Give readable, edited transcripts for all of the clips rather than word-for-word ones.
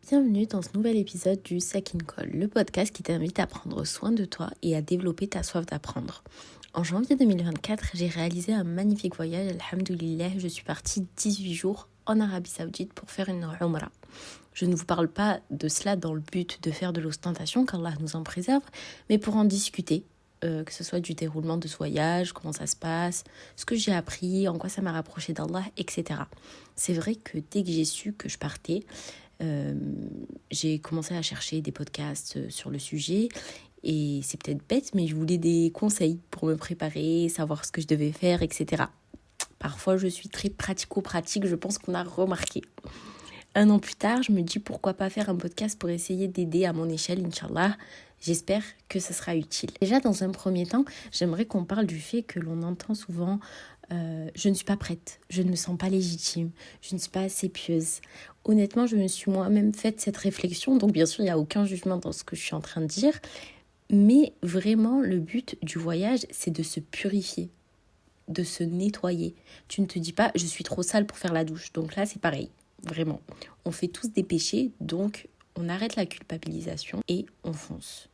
Bienvenue dans ce nouvel épisode du Sakin Call, le podcast qui t'invite à prendre soin de toi et à développer ta soif d'apprendre. En janvier 2024, j'ai réalisé un magnifique voyage, alhamdoulilah, je suis partie 18 jours en Arabie Saoudite pour faire une Umrah. Je ne vous parle pas de cela dans le but de faire de l'ostentation, qu'Allah nous en préserve, mais pour en discuter, que ce soit du déroulement de ce voyage, comment ça se passe, ce que j'ai appris, en quoi ça m'a rapproché d'Allah, etc. C'est vrai que dès que j'ai su que je partais, j'ai commencé à chercher des podcasts sur le sujet et c'est peut-être bête, mais je voulais des conseils pour me préparer, savoir ce que je devais faire, etc. Parfois, je suis très pratico-pratique, je pense qu'on a remarqué. 1 an plus tard, je me dis pourquoi pas faire un podcast pour essayer d'aider à mon échelle, Inch'Allah. J'espère que ce sera utile. Déjà, dans un premier temps, j'aimerais qu'on parle du fait que l'on entend souvent je ne suis pas prête, je ne me sens pas légitime, je ne suis pas assez pieuse. Honnêtement, je me suis moi-même faite cette réflexion, donc bien sûr, il n'y a aucun jugement dans ce que je suis en train de dire, mais vraiment, le but du voyage, c'est de se purifier, de se nettoyer. Tu ne te dis pas, je suis trop sale pour faire la douche, donc là, c'est pareil, vraiment. On fait tous des péchés, donc on arrête la culpabilisation et on fonce.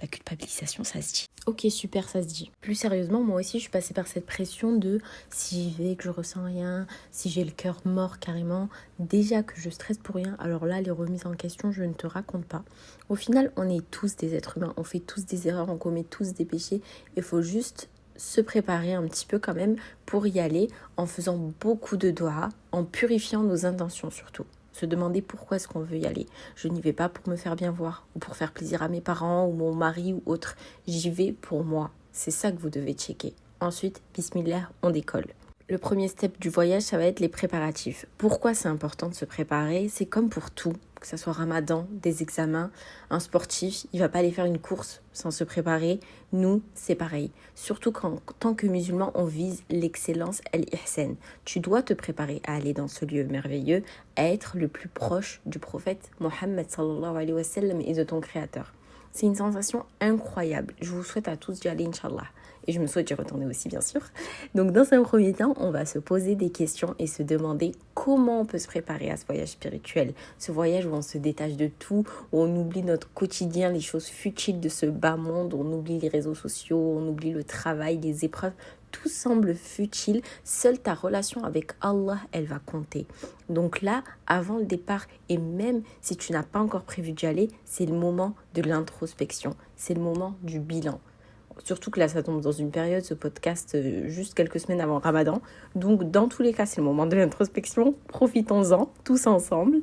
La culpabilisation, ça se dit. Ok, super, ça se dit. Plus sérieusement, moi aussi, je suis passée par cette pression de si j'y vais, que je ressens rien, si j'ai le cœur mort carrément, déjà que je stresse pour rien. Alors là, les remises en question, je ne te raconte pas. Au final, on est tous des êtres humains, on fait tous des erreurs, on commet tous des péchés. Il faut juste se préparer un petit peu quand même pour y aller en faisant beaucoup de doigts, en purifiant nos intentions surtout. Se demander pourquoi est-ce qu'on veut y aller. Je n'y vais pas pour me faire bien voir ou pour faire plaisir à mes parents ou mon mari ou autre. J'y vais pour moi. C'est ça que vous devez checker. Ensuite, bismillah, on décolle. Le premier step du voyage, ça va être les préparatifs. Pourquoi c'est important de se préparer ? C'est comme pour tout, que ce soit Ramadan, des examens, un sportif, il ne va pas aller faire une course sans se préparer. Nous, c'est pareil. Surtout qu'en tant que musulman, on vise l'excellence, al-ihsan. Tu dois te préparer à aller dans ce lieu merveilleux, à être le plus proche du prophète Mohammed sallallahu alayhi wa sallam et de ton créateur. C'est une sensation incroyable. Je vous souhaite à tous d'y aller, Inch'Allah. Et je me souhaite d'y retourner aussi, bien sûr. Donc, dans un premier temps, on va se poser des questions et se demander comment on peut se préparer à ce voyage spirituel. Ce voyage où on se détache de tout, où on oublie notre quotidien, les choses futiles de ce bas monde, on oublie les réseaux sociaux, on oublie le travail, les épreuves. Tout semble futile, seule ta relation avec Allah, elle va compter. Donc là, avant le départ, et même si tu n'as pas encore prévu d'y aller, c'est le moment de l'introspection, c'est le moment du bilan. Surtout que là, ça tombe dans une période, ce podcast, juste quelques semaines avant Ramadan. Donc, dans tous les cas, c'est le moment de l'introspection. Profitons-en, tous ensemble.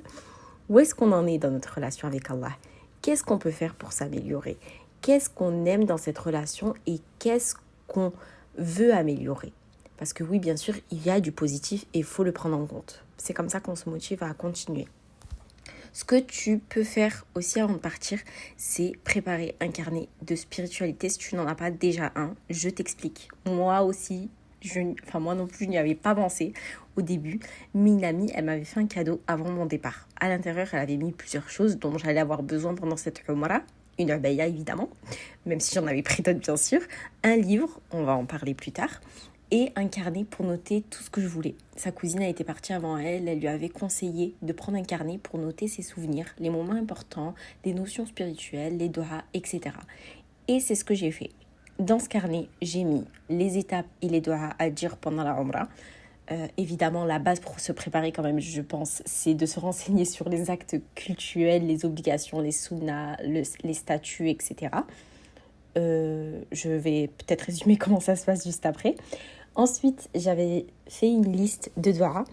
Où est-ce qu'on en est dans notre relation avec Allah ? Qu'est-ce qu'on peut faire pour s'améliorer ? Qu'est-ce qu'on aime dans cette relation et qu'est-ce qu'on veut améliorer. Parce que oui, bien sûr, il y a du positif et il faut le prendre en compte. C'est comme ça qu'on se motive à continuer. Ce que tu peux faire aussi avant de partir, c'est préparer un carnet de spiritualité. Si tu n'en as pas déjà un, je t'explique. Moi aussi, moi non plus, je n'y avais pas pensé au début. Mais une amie, elle m'avait fait un cadeau avant mon départ. À l'intérieur, elle avait mis plusieurs choses dont j'allais avoir besoin pendant cette Umrah. Une abaya évidemment, même si j'en avais pris d'autres bien sûr, un livre, on va en parler plus tard, et un carnet pour noter tout ce que je voulais. Sa cousine a été partie avant elle lui avait conseillé de prendre un carnet pour noter ses souvenirs, les moments importants, les notions spirituelles, les doigts, etc. Et c'est ce que j'ai fait. Dans ce carnet, j'ai mis les étapes et les doigts à dire pendant la Umrah. Évidemment, la base pour se préparer quand même, je pense, c'est de se renseigner sur les actes cultuels, les obligations, les sunnas, les statuts, etc. Je vais peut-être résumer comment ça se passe juste après. Ensuite, j'avais fait une liste de doigts.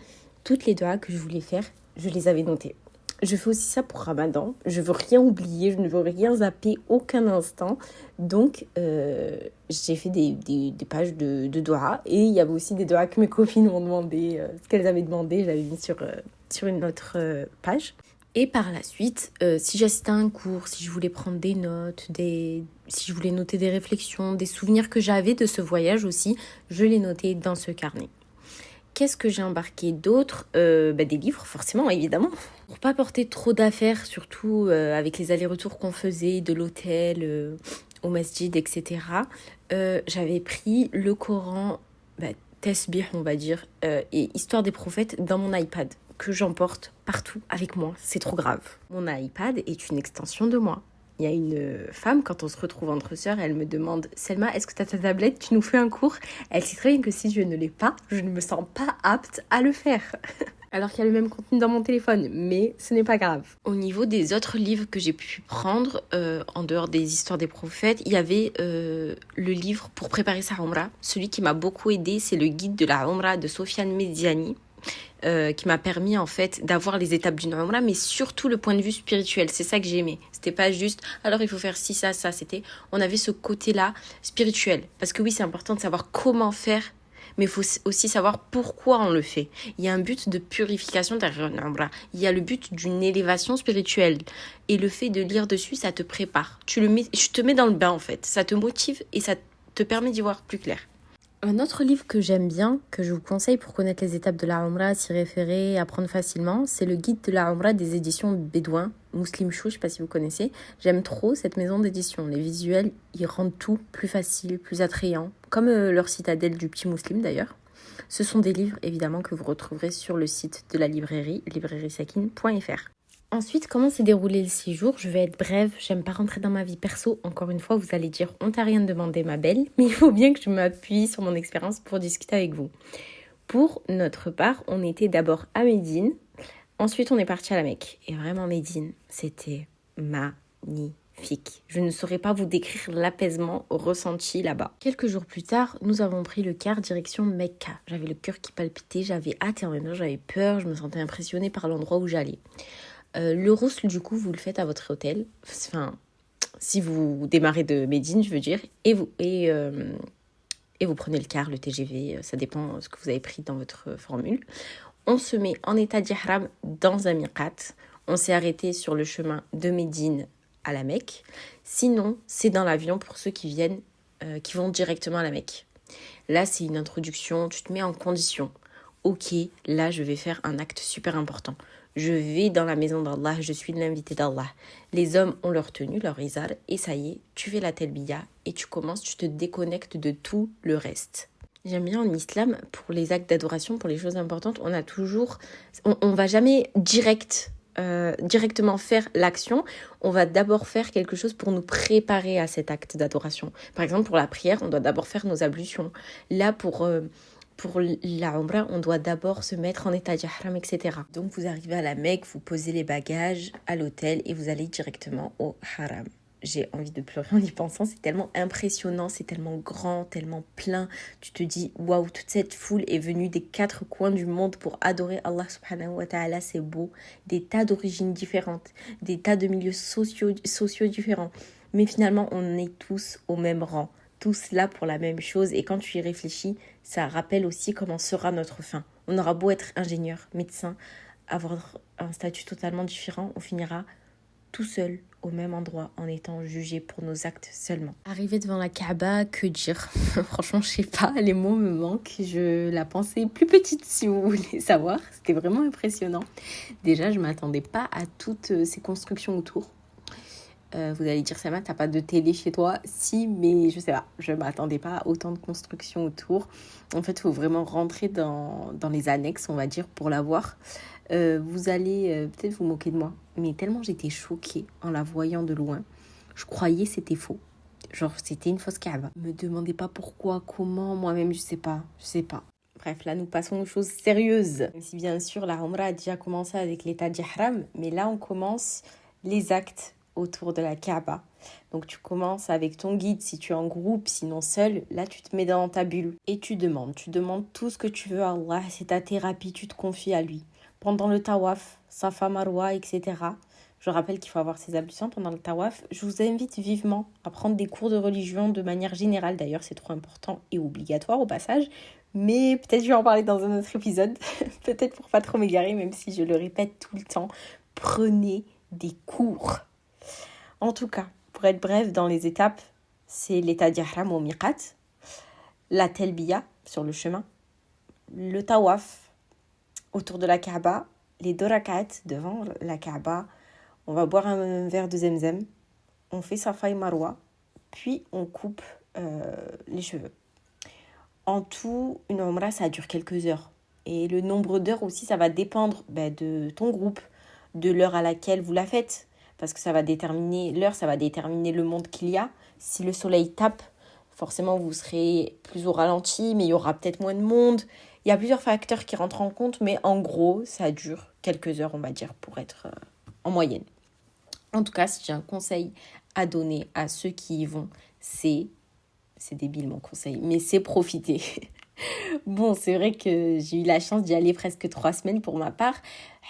Toutes les doigts que je voulais faire, je les avais notées. Je fais aussi ça pour Ramadan. Je veux rien oublier, je ne veux rien zapper aucun instant. Donc, j'ai fait des pages de doigts. Et il y avait aussi des doigts que mes copines m'ont demandé. Ce qu'elles avaient demandé, je l'avais mis sur une autre page. Et par la suite, si j'assistais à un cours, si je voulais prendre des notes, si je voulais noter des réflexions, des souvenirs que j'avais de ce voyage aussi, je les notais dans ce carnet. Qu'est-ce que j'ai embarqué d'autre ? Des livres, forcément, évidemment. Pour pas porter trop d'affaires, surtout avec les allers-retours qu'on faisait de l'hôtel au masjid, etc. J'avais pris le Coran, Tasbih, on va dire, et Histoire des prophètes dans mon iPad. que j'emporte partout avec moi. C'est trop grave. Mon iPad est une extension de moi. Il y a une femme, quand on se retrouve entre sœurs, elle me demande « Selma, est-ce que tu as ta tablette? Tu nous fais un cours ?» Elle sait très bien que si je ne l'ai pas, je ne me sens pas apte à le faire. Alors qu'il y a le même contenu dans mon téléphone, mais ce n'est pas grave. Au niveau des autres livres que j'ai pu prendre, en dehors des histoires des prophètes, il y avait le livre pour préparer sa Umrah. Celui qui m'a beaucoup aidé, c'est le guide de la Umrah de Sofiane Mediani. Qui m'a permis en fait d'avoir les étapes d'une Umrah, mais surtout le point de vue spirituel. C'est ça que j'aimais. C'était pas juste alors il faut faire ci, ça. C'était, on avait ce côté-là spirituel. Parce que oui, c'est important de savoir comment faire, mais il faut aussi savoir pourquoi on le fait. Il y a un but de purification derrière une Umrah. Il y a le but d'une élévation spirituelle. Et le fait de lire dessus, ça te prépare. Je te mets dans le bain en fait. Ça te motive et ça te permet d'y voir plus clair. Un autre livre que j'aime bien, que je vous conseille pour connaître les étapes de la Umrah, s'y référer, apprendre facilement, c'est le guide de la Umrah des éditions Bédouin, Muslim Chou, je ne sais pas si vous connaissez. J'aime trop cette maison d'édition. Les visuels, ils rendent tout plus facile, plus attrayant, comme leur citadelle du Petit Muslim d'ailleurs. Ce sont des livres évidemment que vous retrouverez sur le site de la librairie, librairiesakin.fr. Ensuite, comment s'est déroulé le séjour? Je vais être brève, j'aime pas rentrer dans ma vie perso. Encore une fois, vous allez dire, on t'a rien demandé ma belle, mais il faut bien que je m'appuie sur mon expérience pour discuter avec vous. Pour notre part, on était d'abord à Médine, ensuite on est parti à la Mecque. Et vraiment Médine, c'était magnifique. Je ne saurais pas vous décrire l'apaisement ressenti là-bas. Quelques jours plus tard, nous avons pris le car direction Mecca. J'avais le cœur qui palpitait, j'avais hâte et en même temps j'avais peur, je me sentais impressionnée par l'endroit où j'allais. Le rousl, du coup, vous le faites à votre hôtel. Enfin, si vous démarrez de Médine, je veux dire. Et vous prenez le car, le TGV. Ça dépend de ce que vous avez pris dans votre formule. On se met en état d'ihram dans un miqat. On s'est arrêté sur le chemin de Médine à la Mecque. Sinon, c'est dans l'avion pour ceux qui viennent, qui vont directement à la Mecque. Là, c'est une introduction. Tu te mets en condition. Ok, là, je vais faire un acte super important. Je vais dans la maison d'Allah, je suis l'invité d'Allah. Les hommes ont leur tenue, leur izar, et ça y est, tu fais la telbiya et tu te déconnectes de tout le reste. J'aime bien en islam, pour les actes d'adoration, pour les choses importantes, on va jamais directement faire l'action. On va d'abord faire quelque chose pour nous préparer à cet acte d'adoration. Par exemple, pour la prière, on doit d'abord faire nos ablutions. Là, pour la Umrah, on doit d'abord se mettre en état d'ihram, etc. Donc vous arrivez à la Mecque, vous posez les bagages à l'hôtel et vous allez directement au haram. J'ai envie de pleurer en y pensant, c'est tellement impressionnant, c'est tellement grand, tellement plein. Tu te dis, waouh, toute cette foule est venue des 4 coins du monde pour adorer Allah subhanahu wa ta'ala, c'est beau. Des tas d'origines différentes, des tas de milieux sociaux différents. Mais finalement, on est tous au même rang. Tous là pour la même chose, et quand tu y réfléchis, ça rappelle aussi comment sera notre fin. On aura beau être ingénieur, médecin, avoir un statut totalement différent, on finira tout seul au même endroit en étant jugé pour nos actes seulement. Arrivé devant la Kaaba, que dire? Franchement, je sais pas, les mots me manquent. Je la pensais plus petite si vous voulez savoir. C'était vraiment impressionnant. Déjà, je m'attendais pas à toutes ces constructions autour. Vous allez dire, Selma, t'as pas de télé chez toi? Si, mais je sais pas, je m'attendais pas à autant de construction autour. En fait, il faut vraiment rentrer dans les annexes, on va dire, pour la voir. Vous allez peut-être vous moquer de moi, mais tellement j'étais choquée en la voyant de loin, je croyais c'était faux. Genre, c'était une fausse Kaaba. Me demandez pas pourquoi, comment, moi-même, je sais pas. Bref, là, nous passons aux choses sérieuses. Même si, bien sûr, la Umrah a déjà commencé avec l'état d'ihram, mais là, on commence les actes autour de la Kaaba. Donc tu commences avec ton guide si tu es en groupe, sinon seul, là tu te mets dans ta bulle et tu demandes tout ce que tu veux à Allah, c'est ta thérapie, tu te confies à lui. Pendant le tawaf, Safa, Marwa, etc. Je rappelle qu'il faut avoir ses ablutions pendant le tawaf. Je vous invite vivement à prendre des cours de religion de manière générale, d'ailleurs c'est trop important et obligatoire au passage, mais peut-être je vais en parler dans un autre épisode, peut-être pour pas trop m'égarer, même si je le répète tout le temps, prenez des cours. En tout cas, pour être bref dans les étapes, c'est l'état d'ihram au miqat, la telbiya sur le chemin, le tawaf autour de la Kaaba, les 2 rak'at devant la Kaaba, on va boire un verre de zemzem, on fait Safa et Marwa, puis on coupe les cheveux. En tout, une Umrah, ça dure quelques heures. Et le nombre d'heures aussi, ça va dépendre de ton groupe, de l'heure à laquelle vous la faites. Parce que ça va déterminer l'heure, ça va déterminer le monde qu'il y a. Si le soleil tape, forcément vous serez plus au ralenti, mais il y aura peut-être moins de monde. Il y a plusieurs facteurs qui rentrent en compte, mais en gros, ça dure quelques heures, on va dire, pour être en moyenne. En tout cas, si j'ai un conseil à donner à ceux qui y vont, c'est débile mon conseil, mais c'est profiter. Bon, c'est vrai que j'ai eu la chance d'y aller presque 3 semaines pour ma part,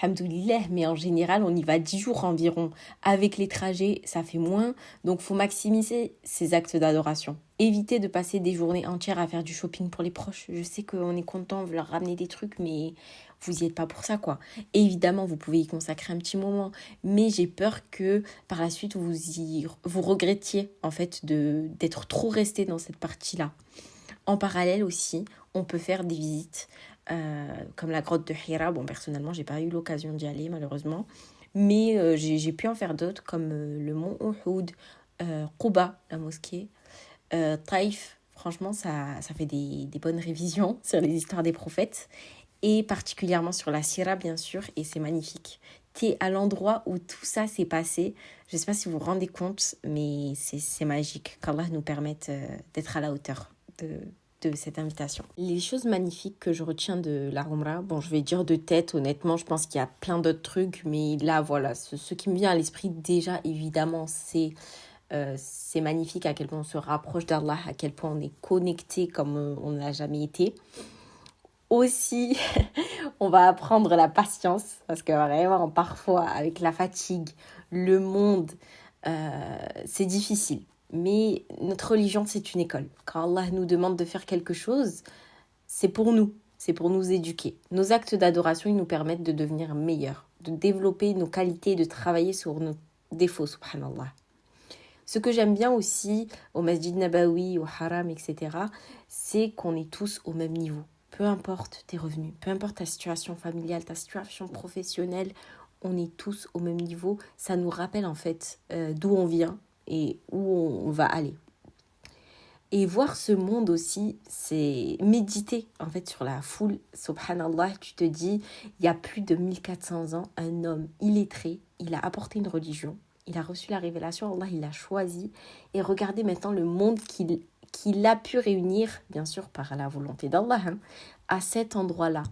alhamdoulilah, mais en général, on y va 10 jours environ. Avec les trajets, ça fait moins, donc faut maximiser ces actes d'adoration. Évitez de passer des journées entières à faire du shopping pour les proches. Je sais qu'on est content, on veut leur ramener des trucs, mais vous y êtes pas pour ça, quoi. Évidemment, vous pouvez y consacrer un petit moment, mais j'ai peur que par la suite, vous regrettiez, en fait, d'être trop resté dans cette partie-là. En parallèle aussi, on peut faire des visites comme la grotte de Hira. Bon, personnellement, j'ai pas eu l'occasion d'y aller malheureusement, mais j'ai pu en faire d'autres comme le mont Uhud, Quba, la mosquée, Taïf. Franchement, ça fait des bonnes révisions sur les histoires des prophètes et particulièrement sur la Sira, bien sûr, et c'est magnifique. T'es à l'endroit où tout ça s'est passé. Je ne sais pas si vous vous rendez compte, mais c'est magique. Qu'Allah nous permette d'être à la hauteur de cette invitation. Les choses magnifiques que je retiens de la Umrah, bon, je vais dire de tête, honnêtement, je pense qu'il y a plein d'autres trucs, mais là, voilà, ce qui me vient à l'esprit déjà, évidemment, c'est magnifique à quel point on se rapproche d'Allah, à quel point on est connecté comme on n'a jamais été. Aussi, on va apprendre la patience, parce que vraiment, parfois, avec la fatigue, le monde, c'est difficile. Mais notre religion, c'est une école. Quand Allah nous demande de faire quelque chose, c'est pour nous éduquer. Nos actes d'adoration, ils nous permettent de devenir meilleurs, de développer nos qualités, de travailler sur nos défauts, subhanallah. Ce que j'aime bien aussi au Masjid Nabawi, au Haram, etc., c'est qu'on est tous au même niveau. Peu importe tes revenus, peu importe ta situation familiale, ta situation professionnelle, on est tous au même niveau. Ça nous rappelle en fait d'où on vient et où on va aller. Et voir ce monde aussi, c'est méditer en fait sur la foule. Subhanallah, tu te dis, il y a plus de 1400 ans, un homme illettré, il a apporté une religion, il a reçu la révélation, Allah il l'a choisi. Et regardez maintenant le monde qu'il a pu réunir, bien sûr par la volonté d'Allah, à cet endroit-là.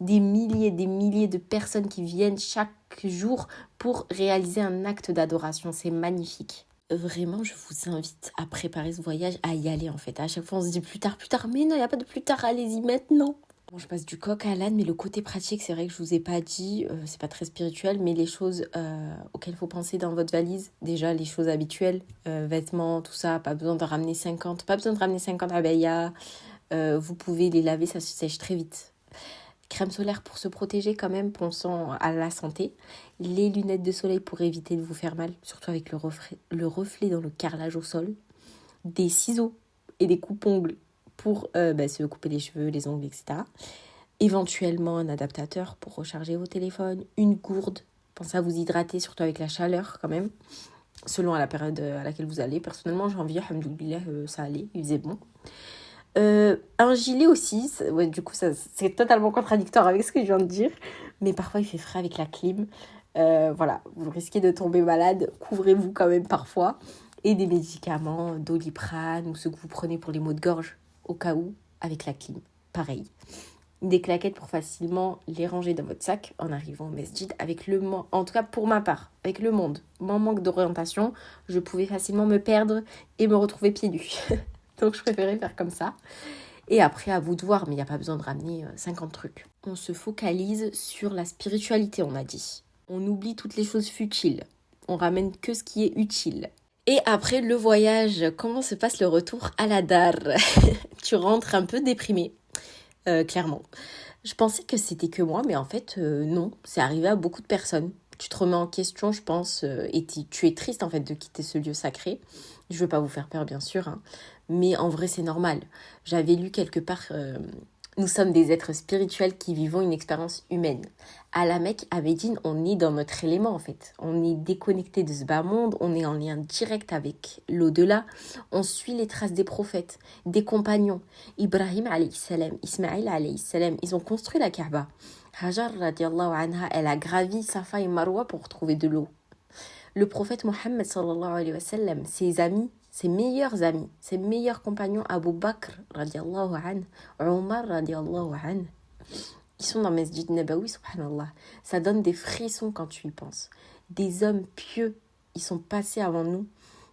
Des milliers de personnes qui viennent chaque jour pour réaliser un acte d'adoration. C'est magnifique. Vraiment, je vous invite à préparer ce voyage, à y aller en fait. À chaque fois, on se dit plus tard. Mais non, il n'y a pas de plus tard, allez-y maintenant. Bon, je passe du coq à l'âne, mais le côté pratique, c'est vrai que je vous ai pas dit, c'est pas très spirituel, mais les choses auxquelles il faut penser dans votre valise, déjà les choses habituelles, vêtements, tout ça, pas besoin de ramener 50 abayas, vous pouvez les laver, ça se sèche très vite. Crème solaire pour se protéger quand même, pensant à la santé. Les lunettes de soleil pour éviter de vous faire mal, surtout avec le reflet dans le carrelage au sol. Des ciseaux et des coupe-ongles pour se couper les cheveux, les ongles, etc. Éventuellement un adaptateur pour recharger vos téléphones. Une gourde, pensez à vous hydrater, surtout avec la chaleur quand même, selon la période à laquelle vous allez. Personnellement, janvier, alhamdoulilah, ça allait, il faisait bon. Un gilet aussi, du coup ça, c'est totalement contradictoire avec ce que je viens de dire, mais parfois il fait frais avec la clim, voilà, vous risquez de tomber malade, couvrez-vous quand même parfois, et des médicaments, Doliprane ou ceux que vous prenez pour les maux de gorge, au cas où, avec la clim, pareil. Des claquettes pour facilement les ranger dans votre sac en arrivant au masjid, en tout cas pour ma part, avec le monde, mon manque d'orientation, je pouvais facilement me perdre et me retrouver pieds nus. Donc, je préférais faire comme ça. Et après, à vous de voir, mais il n'y a pas besoin de ramener 50 trucs. On se focalise sur la spiritualité, on a dit. On oublie toutes les choses futiles. On ramène que ce qui est utile. Et après, le voyage, comment se passe le retour à la Dar? Tu rentres un peu déprimé, clairement. Je pensais que c'était que moi, mais en fait, non. C'est arrivé à beaucoup de personnes. Tu te remets en question, je pense, et tu es triste, en fait, de quitter ce lieu sacré. Je ne veux pas vous faire peur, bien sûr, hein. Mais en vrai, c'est normal. J'avais lu quelque part Nous sommes des êtres spirituels qui vivons une expérience humaine. À la Mecque, à Médine, on est dans notre élément en fait. On est déconnecté de ce bas monde, on est en lien direct avec l'au-delà. On suit les traces des prophètes, des compagnons. Ibrahim alayhi salam, Ismaïl alayhi salam, ils ont construit la Kaaba. Hajar radiallahu anha, elle a gravi Safa et Marwa pour trouver de l'eau. Le prophète Mohammed sallallahu alayhi wa sallam, ses amis, ses meilleurs compagnons, Abu Bakr radiallahu anhu, Omar radiallahu anhu, ils sont dans Masjid Nabawi, subhanallah. Ça donne des frissons quand tu y penses. Des hommes pieux, ils sont passés avant nous.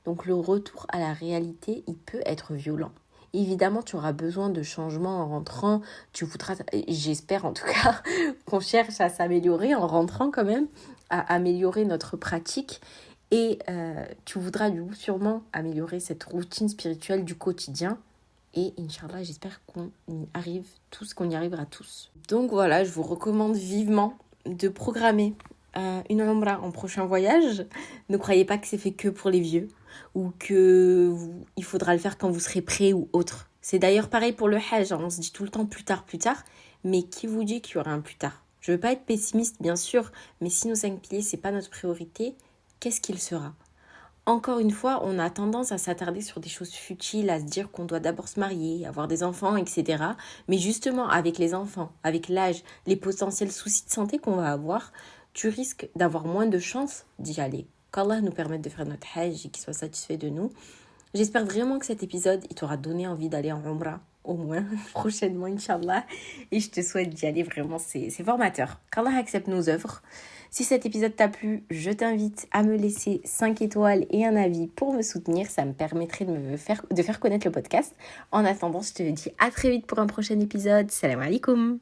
Donc le retour à la réalité, il peut être violent. Évidemment, tu auras besoin de changements en rentrant. Tu voudras, j'espère en tout cas, qu'on cherche à s'améliorer en rentrant quand même, à améliorer notre pratique. Et tu voudras du coup sûrement améliorer cette routine spirituelle du quotidien. Et Inch'Allah, j'espère qu'on y arrivera tous. Donc voilà, je vous recommande vivement de programmer une Umrah en prochain voyage. Ne croyez pas que c'est fait que pour les vieux ou il faudra le faire quand vous serez prêt ou autre. C'est d'ailleurs pareil pour le Hajj. On se dit tout le temps plus tard. Mais qui vous dit qu'il y aura un plus tard ? Je ne veux pas être pessimiste, bien sûr, mais si nos 5 piliers, ce n'est pas notre priorité, qu'est-ce qu'il sera ? Encore une fois, on a tendance à s'attarder sur des choses futiles, à se dire qu'on doit d'abord se marier, avoir des enfants, etc. Mais justement, avec les enfants, avec l'âge, les potentiels soucis de santé qu'on va avoir, tu risques d'avoir moins de chances d'y aller. Qu'Allah nous permette de faire notre hajj et qu'il soit satisfait de nous. J'espère vraiment que cet épisode, il t'aura donné envie d'aller en Umrah, au moins, prochainement, Inch'Allah. Et je te souhaite d'y aller, vraiment, c'est formateur. Qu'Allah accepte nos œuvres. Si cet épisode t'a plu, je t'invite à me laisser 5 étoiles et un avis pour me soutenir. Ça me permettrait de faire connaître le podcast. En attendant, je te dis à très vite pour un prochain épisode. Salam alaikum.